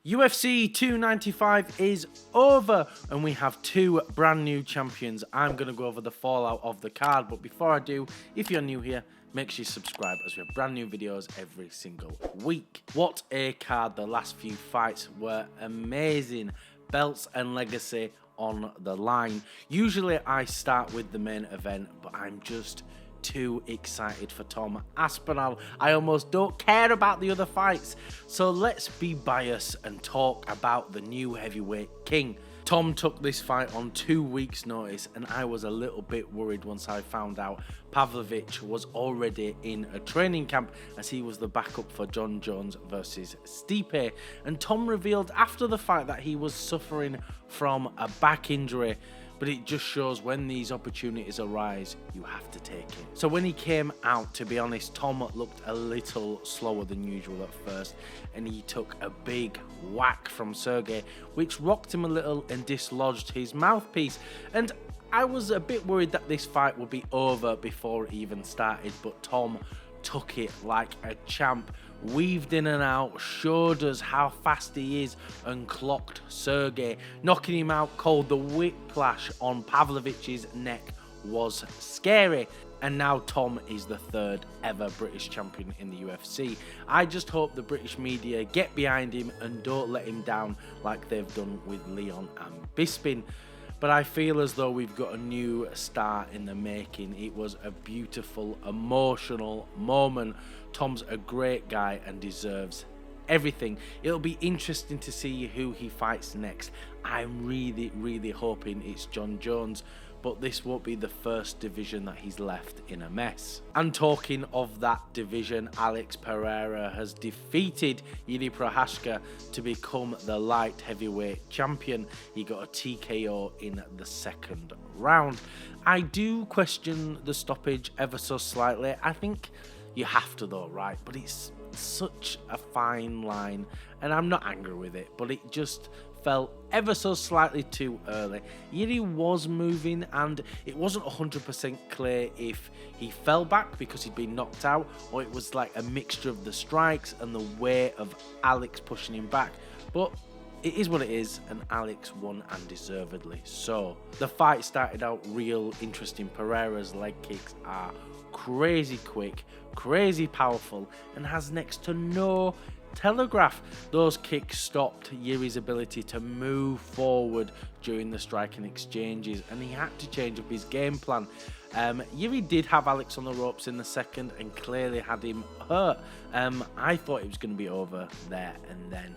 UFC 295 is over and we have two brand new champions. I'm going to go over the fallout of the card, but before I do, if you're new here, make sure you subscribe as we have brand new videos every single week. What a card. The last few fights were amazing. Belts and legacy on the line. Usually I start with the main event, but I'm just too excited for Tom Aspinall. I almost don't care about the other fights. So let's be biased and talk about the new heavyweight king. Tom took this fight on 2 weeks notice, and I was a little bit worried once I found out Pavlovich was already in a training camp as he was the backup for Jon Jones versus Stipe. And Tom revealed after the fight that he was suffering from a back injury, but it just shows when these opportunities arise, you have to take it. So when he came out, to be honest, Tom looked a little slower than usual at first, and he took a big whack from Sergei, which rocked him a little and dislodged his mouthpiece. And I was a bit worried that this fight would be over before it even started, but Tom took it like a champ, weaved in and out, showed us how fast he is, and clocked Sergei, knocking him out cold. The whiplash on Pavlovich's neck was scary, and now Tom is the third ever British champion in the UFC. I just hope the British media get behind him and don't let him down like they've done with Leon and Bisping. But I feel as though we've got a new star in the making. It was a beautiful, emotional moment. Tom's a great guy and deserves everything. It'll be interesting to see who he fights next. I'm really hoping it's Jon Jones, but this won't be the first division that he's left in a mess. And talking of that division, Alex Pereira has defeated Jiri Prochazka to become the light heavyweight champion. He got a TKO in the second round. I do question the stoppage ever so slightly. I think you have to though, right? But it's such a fine line, and I'm not angry with it, but it just felt ever so slightly too early. Jiri was moving, and it wasn't 100% clear if he fell back because he'd been knocked out, or it was like a mixture of the strikes and the weight of Alex pushing him back. But it is what it is, and Alex won, and deservedly so. The fight started out real interesting. Pereira's leg kicks are crazy quick, crazy powerful, and has next to no telegraph. Those kicks stopped Jiri's ability to move forward during the striking exchanges, and he had to change up his game plan. Jiri did have Alex on the ropes in the second and clearly had him hurt. I thought it was going to be over there and then,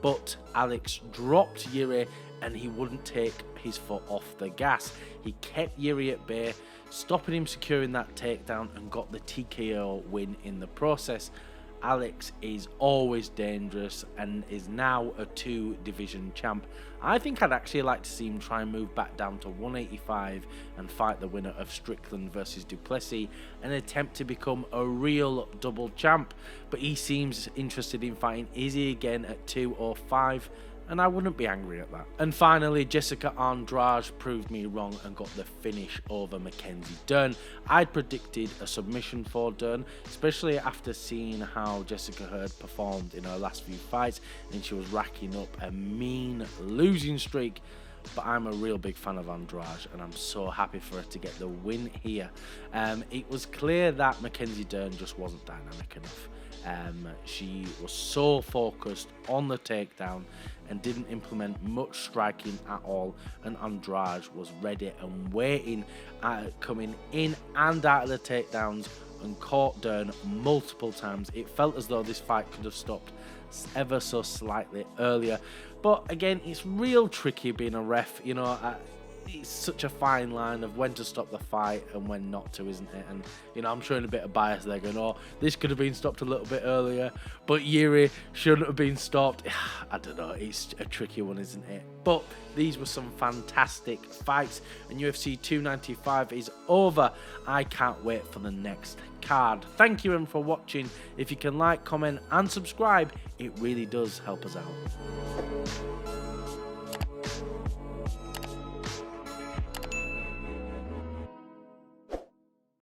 but Alex dropped Jiri and he wouldn't take his foot off the gas. He kept Jiri at bay, stopping him securing that takedown, and got the TKO win in the process. Alex is always dangerous and is now a 2-division champ. I think I'd actually like to see him try and move back down to 185 and fight the winner of Strickland versus Duplessis and attempt to become a real double champ. But he seems interested in fighting Izzy again at 205. And I wouldn't be angry at that. And finally, Jessica Andrade proved me wrong and got the finish over Mackenzie Dern. I'd predicted a submission for Dern, especially after seeing how Jessica had performed in her last few fights, and she was racking up a mean losing streak. But I'm a real big fan of Andrade, and I'm so happy for her to get the win here. It was clear that Mackenzie Dern just wasn't dynamic enough. She was so focused on the takedown and didn't implement much striking at all, and Andrade was ready and waiting at coming in and out of the takedowns and caught Dern multiple times. It felt as though this fight could have stopped ever so slightly earlier, but again, it's real tricky being a ref, you know. It's such a fine line of when to stop the fight and when not to, isn't it? And, you know, I'm showing a bit of bias there, going, oh, this could have been stopped a little bit earlier, but Jiri shouldn't have been stopped. I don't know, it's a tricky one, isn't it? But these were some fantastic fights, and UFC 295 is over. I can't wait for the next card. Thank you, everyone, for watching. If you can like, comment, and subscribe, it really does help us out.